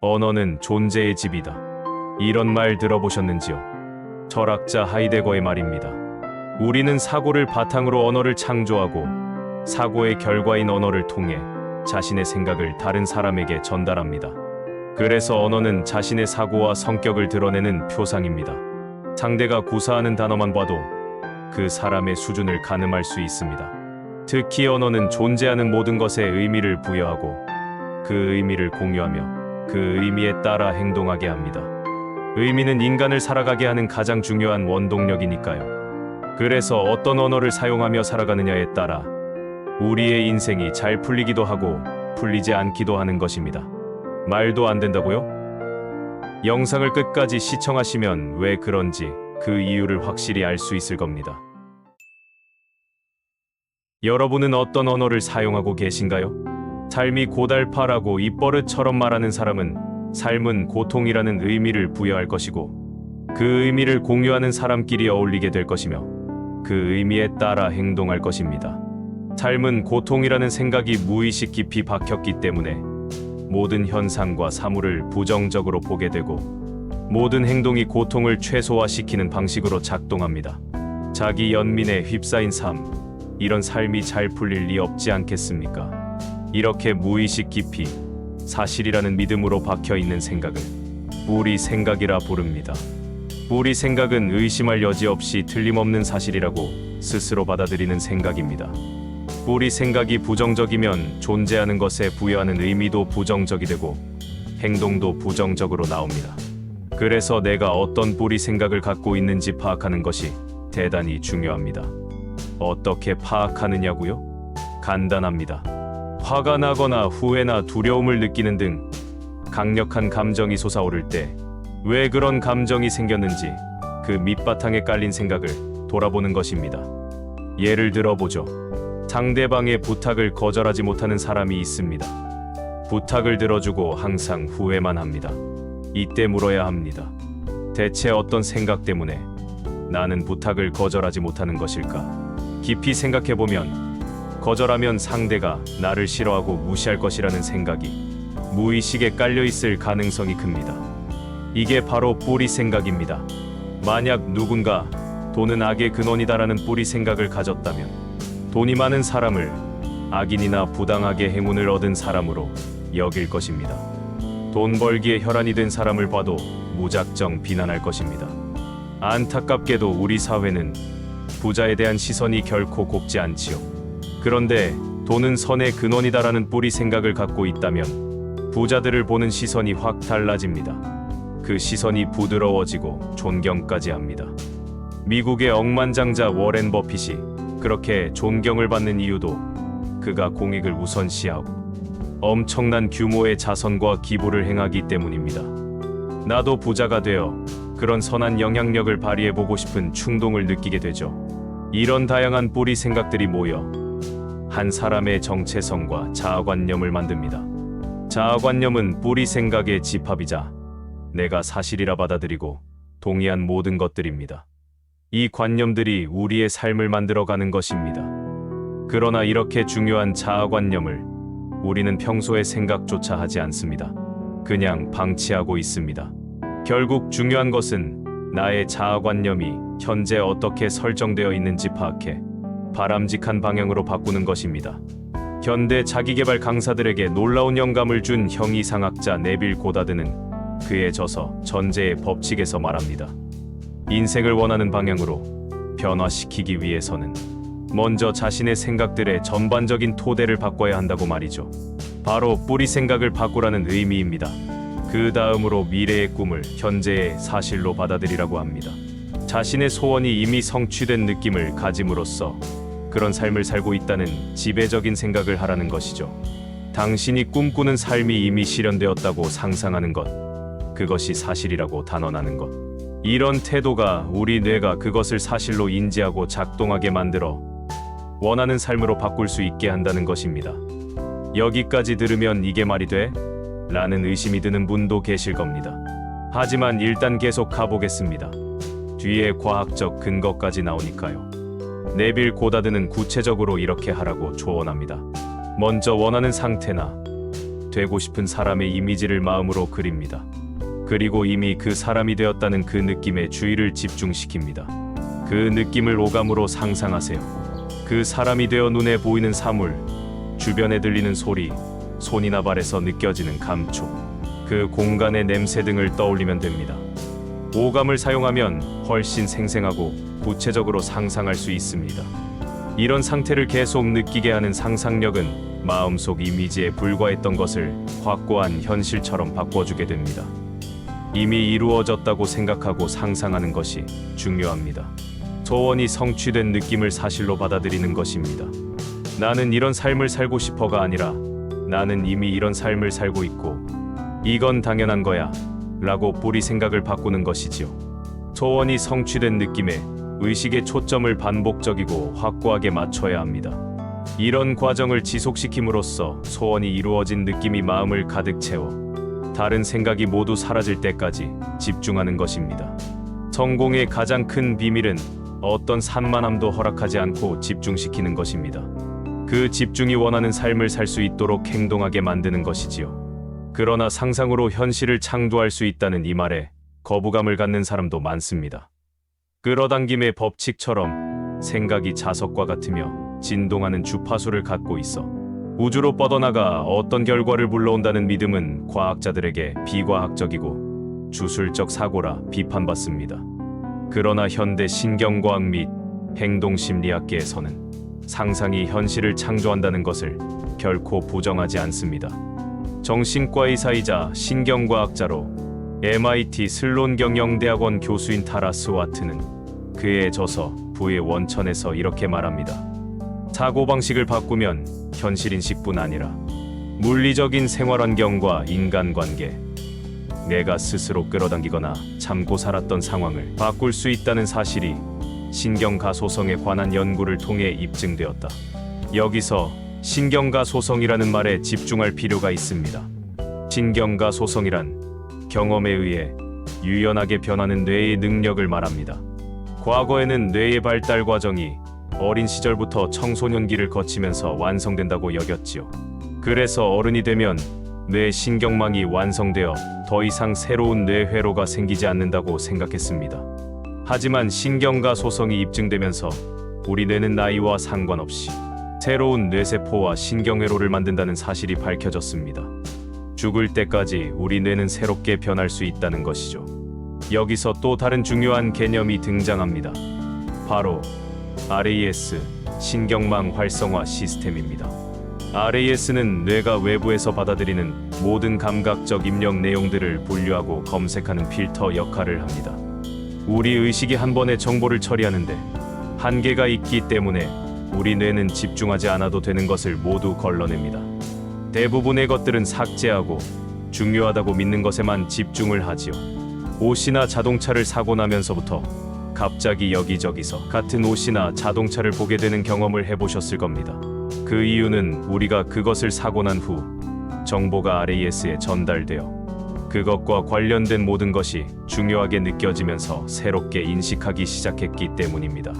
언어는 존재의 집이다. 이런 말 들어보셨는지요? 철학자 하이데거의 말입니다. 우리는 사고를 바탕으로 언어를 창조하고 사고의 결과인 언어를 통해 자신의 생각을 다른 사람에게 전달합니다. 그래서 언어는 자신의 사고와 성격을 드러내는 표상입니다. 상대가 구사하는 단어만 봐도 그 사람의 수준을 가늠할 수 있습니다. 특히 언어는 존재하는 모든 것에 의미를 부여하고 그 의미를 공유하며 그 의미에 따라 행동하게 합니다. 의미는 인간을 살아가게 하는 가장 중요한 원동력이니까요. 그래서 어떤 언어를 사용하며 살아가느냐에 따라 우리의 인생이 잘 풀리기도 하고 풀리지 않기도 하는 것입니다. 말도 안 된다고요? 영상을 끝까지 시청하시면 왜 그런지 그 이유를 확실히 알 수 있을 겁니다. 여러분은 어떤 언어를 사용하고 계신가요? 삶이 고달파라고 입버릇처럼 말하는 사람은 삶은 고통이라는 의미를 부여할 것이고 그 의미를 공유하는 사람끼리 어울리게 될 것이며 그 의미에 따라 행동할 것입니다. 삶은 고통이라는 생각이 무의식 깊이 박혔기 때문에 모든 현상과 사물을 부정적으로 보게 되고 모든 행동이 고통을 최소화시키는 방식으로 작동합니다. 자기 연민에 휩싸인 삶, 이런 삶이 잘 풀릴 리 없지 않겠습니까? 이렇게 무의식 깊이 사실이라는 믿음으로 박혀있는 생각을 뿌리 생각이라 부릅니다. 뿌리 생각은 의심할 여지 없이 틀림없는 사실이라고 스스로 받아들이는 생각입니다. 뿌리 생각이 부정적이면 존재하는 것에 부여하는 의미도 부정적이 되고 행동도 부정적으로 나옵니다. 그래서 내가 어떤 뿌리 생각을 갖고 있는지 파악하는 것이 대단히 중요합니다. 어떻게 파악하느냐고요? 간단합니다. 화가 나거나 후회나 두려움을 느끼는 등 강력한 감정이 솟아오를 때 왜 그런 감정이 생겼는지 그 밑바탕에 깔린 생각을 돌아보는 것입니다. 예를 들어보죠. 상대방의 부탁을 거절하지 못하는 사람이 있습니다. 부탁을 들어주고 항상 후회만 합니다. 이때 물어야 합니다. 대체 어떤 생각 때문에 나는 부탁을 거절하지 못하는 것일까? 깊이 생각해보면 거절하면 상대가 나를 싫어하고 무시할 것이라는 생각이 무의식에 깔려있을 가능성이 큽니다. 이게 바로 뿌리 생각입니다. 만약 누군가 돈은 악의 근원이다라는 뿌리 생각을 가졌다면 돈이 많은 사람을 악인이나 부당하게 행운을 얻은 사람으로 여길 것입니다. 돈 벌기에 혈안이 된 사람을 봐도 무작정 비난할 것입니다. 안타깝게도 우리 사회는 부자에 대한 시선이 결코 곱지 않지요. 그런데 돈은 선의 근원이다라는 뿌리 생각을 갖고 있다면 부자들을 보는 시선이 확 달라집니다. 그 시선이 부드러워지고 존경까지 합니다. 미국의 억만장자 워렌 버핏이 그렇게 존경을 받는 이유도 그가 공익을 우선시하고 엄청난 규모의 자선과 기부를 행하기 때문입니다. 나도 부자가 되어 그런 선한 영향력을 발휘해보고 싶은 충동을 느끼게 되죠. 이런 다양한 뿌리 생각들이 모여 한 사람의 정체성과 자아관념을 만듭니다. 자아관념은 뿌리 생각의 집합이자 내가 사실이라 받아들이고 동의한 모든 것들입니다. 이 관념들이 우리의 삶을 만들어가는 것입니다. 그러나 이렇게 중요한 자아관념을 우리는 평소에 생각조차 하지 않습니다. 그냥 방치하고 있습니다. 결국 중요한 것은 나의 자아관념이 현재 어떻게 설정되어 있는지 파악해 바람직한 방향으로 바꾸는 것입니다. 현대 자기계발 강사들에게 놀라운 영감을 준 형이상학자 네빌 고다드는 그의 저서 전제의 법칙에서 말합니다. 인생을 원하는 방향으로 변화시키기 위해서는 먼저 자신의 생각들의 전반적인 토대를 바꿔야 한다고 말이죠. 바로 뿌리 생각을 바꾸라는 의미입니다. 그 다음으로 미래의 꿈을 현재의 사실로 받아들이라고 합니다. 자신의 소원이 이미 성취된 느낌을 가짐으로써 그런 삶을 살고 있다는 지배적인 생각을 하라는 것이죠. 당신이 꿈꾸는 삶이 이미 실현되었다고 상상하는 것, 그것이 사실이라고 단언하는 것. 이런 태도가 우리 뇌가 그것을 사실로 인지하고 작동하게 만들어 원하는 삶으로 바꿀 수 있게 한다는 것입니다. 여기까지 들으면 이게 말이 돼? 라는 의심이 드는 분도 계실 겁니다. 하지만 일단 계속 가보겠습니다. 뒤에 과학적 근거까지 나오니까요. 네빌 고다드는 구체적으로 이렇게 하라고 조언합니다. 먼저 원하는 상태나 되고 싶은 사람의 이미지를 마음으로 그립니다. 그리고 이미 그 사람이 되었다는 그 느낌에 주의를 집중시킵니다. 그 느낌을 오감으로 상상하세요. 그 사람이 되어 눈에 보이는 사물, 주변에 들리는 소리, 손이나 발에서 느껴지는 감촉, 그 공간의 냄새 등을 떠올리면 됩니다. 오감을 사용하면 훨씬 생생하고 구체적으로 상상할 수 있습니다. 이런 상태를 계속 느끼게 하는 상상력은 마음속 이미지에 불과했던 것을 확고한 현실처럼 바꿔주게 됩니다. 이미 이루어졌다고 생각하고 상상하는 것이 중요합니다. 소원이 성취된 느낌을 사실로 받아들이는 것입니다. 나는 이런 삶을 살고 싶어가 아니라 나는 이미 이런 삶을 살고 있고 이건 당연한 거야 라고 뿌리 생각을 바꾸는 것이지요. 소원이 성취된 느낌에 의식의 초점을 반복적이고 확고하게 맞춰야 합니다. 이런 과정을 지속시킴으로써 소원이 이루어진 느낌이 마음을 가득 채워 다른 생각이 모두 사라질 때까지 집중하는 것입니다. 성공의 가장 큰 비밀은 어떤 산만함도 허락하지 않고 집중시키는 것입니다. 그 집중이 원하는 삶을 살 수 있도록 행동하게 만드는 것이지요. 그러나 상상으로 현실을 창조할 수 있다는 이 말에 거부감을 갖는 사람도 많습니다. 끌어당김의 법칙처럼 생각이 자석과 같으며 진동하는 주파수를 갖고 있어 우주로 뻗어나가 어떤 결과를 불러온다는 믿음은 과학자들에게 비과학적이고 주술적 사고라 비판받습니다. 그러나 현대 신경과학 및 행동심리학계에서는 상상이 현실을 창조한다는 것을 결코 부정하지 않습니다. 정신과 의사이자 신경과학자로 MIT 슬론 경영대학원 교수인 타라스 와트는 그의 저서 부의 원천에서 이렇게 말합니다. 사고방식을 바꾸면 현실인식뿐 아니라 물리적인 생활환경과 인간관계, 내가 스스로 끌어당기거나 참고 살았던 상황을 바꿀 수 있다는 사실이 신경가소성에 관한 연구를 통해 입증되었다. 여기서 신경가소성이라는 말에 집중할 필요가 있습니다. 신경가소성이란 경험에 의해 유연하게 변하는 뇌의 능력을 말합니다. 과거에는 뇌의 발달 과정이 어린 시절부터 청소년기를 거치면서 완성된다고 여겼지요. 그래서 어른이 되면 뇌 신경망이 완성되어 더 이상 새로운 뇌회로가 생기지 않는다고 생각했습니다. 하지만 신경가소성이 입증되면서 우리 뇌는 나이와 상관없이 새로운 뇌세포와 신경회로를 만든다는 사실이 밝혀졌습니다. 죽을 때까지 우리 뇌는 새롭게 변할 수 있다는 것이죠. 여기서 또 다른 중요한 개념이 등장합니다. 바로 RAS, 신경망 활성화 시스템입니다. RAS는 뇌가 외부에서 받아들이는 모든 감각적 입력 내용들을 분류하고 검색하는 필터 역할을 합니다. 우리 의식이 한 번에 정보를 처리하는데 한계가 있기 때문에 우리 뇌는 집중하지 않아도 되는 것을 모두 걸러냅니다. 대부분의 것들은 삭제하고 중요하다고 믿는 것에만 집중을 하지요. 옷이나 자동차를 사고 나면서부터 갑자기 여기저기서 같은 옷이나 자동차를 보게 되는 경험을 해보셨을 겁니다. 그 이유는 우리가 그것을 사고 난 후 정보가 RAS에 전달되어 그것과 관련된 모든 것이 중요하게 느껴지면서 새롭게 인식하기 시작했기 때문입니다.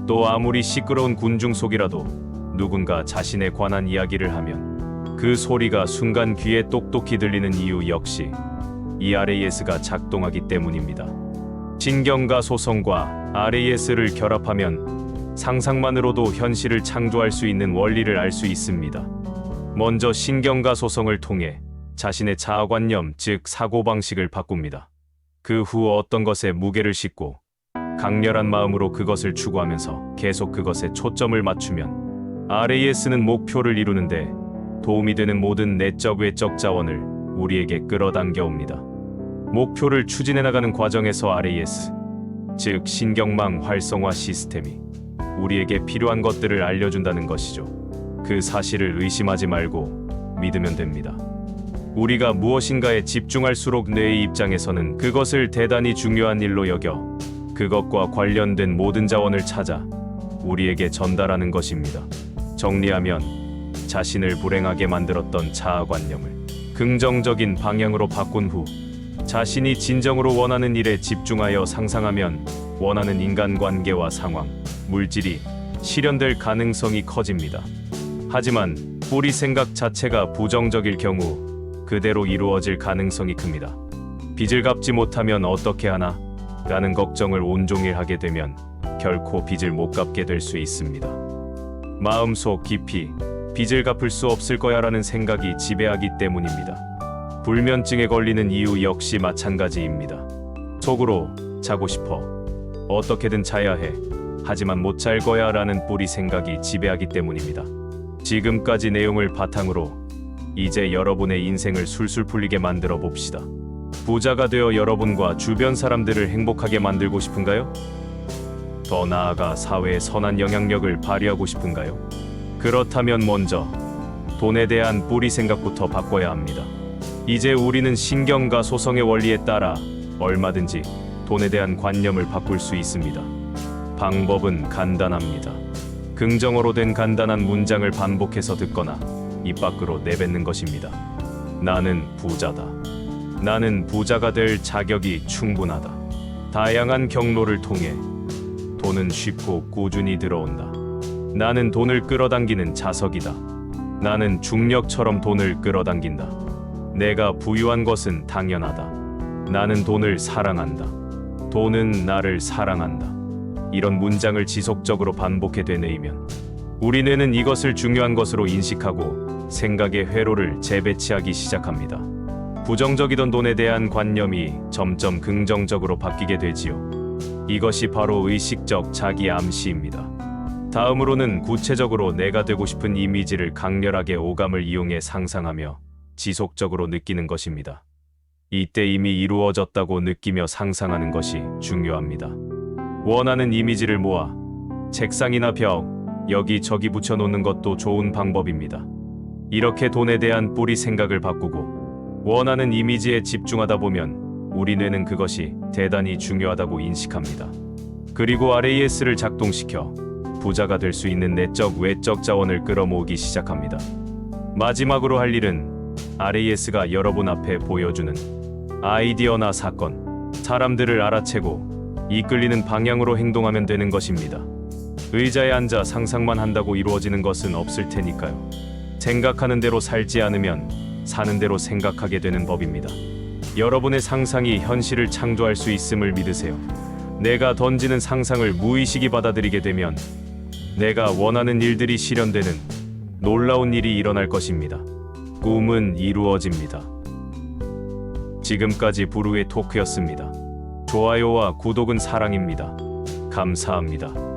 또 아무리 시끄러운 군중 속이라도 누군가 자신에 관한 이야기를 하면 그 소리가 순간 귀에 똑똑히 들리는 이유 역시 이 RAS가 작동하기 때문입니다. 신경가소성과 RAS를 결합하면 상상만으로도 현실을 창조할 수 있는 원리를 알 수 있습니다. 먼저 신경가소성을 통해 자신의 자아관념, 즉 사고방식을 바꿉니다. 그 후 어떤 것에 무게를 싣고 강렬한 마음으로 그것을 추구하면서 계속 그것에 초점을 맞추면 RAS는 목표를 이루는데 도움이 되는 모든 내적 외적 자원을 우리에게 끌어당겨 옵니다. 목표를 추진해 나가는 과정에서 RAS, 즉 신경망 활성화 시스템이 우리에게 필요한 것들을 알려준다는 것이죠. 그 사실을 의심하지 말고 믿으면 됩니다. 우리가 무엇인가에 집중할수록 뇌의 입장에서는 그것을 대단히 중요한 일로 여겨 그것과 관련된 모든 자원을 찾아 우리에게 전달하는 것입니다. 정리하면 자신을 불행하게 만들었던 자아관념을 긍정적인 방향으로 바꾼 후 자신이 진정으로 원하는 일에 집중하여 상상하면 원하는 인간관계와 상황, 물질이 실현될 가능성이 커집니다. 하지만 뿌리 생각 자체가 부정적일 경우 그대로 이루어질 가능성이 큽니다. 빚을 갚지 못하면 어떻게 하나? 라는 걱정을 온종일 하게 되면 결코 빚을 못 갚게 될 수 있습니다. 마음속 깊이 빚을 갚을 수 없을 거야라는 생각이 지배하기 때문입니다. 불면증에 걸리는 이유 역시 마찬가지입니다. 속으로 자고 싶어. 어떻게든 자야 해. 하지만 못 잘 거야 라는 뿌리 생각이 지배하기 때문입니다. 지금까지 내용을 바탕으로 이제 여러분의 인생을 술술 풀리게 만들어 봅시다. 부자가 되어 여러분과 주변 사람들을 행복하게 만들고 싶은가요? 더 나아가 사회에 선한 영향력을 발휘하고 싶은가요? 그렇다면 먼저 돈에 대한 뿌리 생각부터 바꿔야 합니다. 이제 우리는 신경과 소성의 원리에 따라 얼마든지 돈에 대한 관념을 바꿀 수 있습니다. 방법은 간단합니다. 긍정어로 된 간단한 문장을 반복해서 듣거나 입 밖으로 내뱉는 것입니다. 나는 부자다. 나는 부자가 될 자격이 충분하다. 다양한 경로를 통해 돈은 쉽고 꾸준히 들어온다. 나는 돈을 끌어당기는 자석이다. 나는 중력처럼 돈을 끌어당긴다. 내가 부유한 것은 당연하다. 나는 돈을 사랑한다. 돈은 나를 사랑한다. 이런 문장을 지속적으로 반복해 되뇌이면 우리 뇌는 이것을 중요한 것으로 인식하고 생각의 회로를 재배치하기 시작합니다. 부정적이던 돈에 대한 관념이 점점 긍정적으로 바뀌게 되지요. 이것이 바로 의식적 자기 암시입니다. 다음으로는 구체적으로 내가 되고 싶은 이미지를 강렬하게 오감을 이용해 상상하며 지속적으로 느끼는 것입니다. 이때 이미 이루어졌다고 느끼며 상상하는 것이 중요합니다. 원하는 이미지를 모아 책상이나 벽, 여기저기 붙여놓는 것도 좋은 방법입니다. 이렇게 돈에 대한 뿌리 생각을 바꾸고 원하는 이미지에 집중하다 보면 우리 뇌는 그것이 대단히 중요하다고 인식합니다. 그리고 RAS를 작동시켜 부자가 될 수 있는 내적 외적 자원을 끌어모으기 시작합니다. 마지막으로 할 일은 RAS가 여러분 앞에 보여주는 아이디어나 사건, 사람들을 알아채고 이끌리는 방향으로 행동하면 되는 것입니다. 의자에 앉아 상상만 한다고 이루어지는 것은 없을 테니까요. 생각하는 대로 살지 않으면 사는 대로 생각하게 되는 법입니다. 여러분의 상상이 현실을 창조할 수 있음을 믿으세요. 내가 던지는 상상을 무의식이 받아들이게 되면 내가 원하는 일들이 실현되는 놀라운 일이 일어날 것입니다. 꿈은 이루어집니다. 지금까지 부르의 토크였습니다. 좋아요와 구독은 사랑입니다. 감사합니다.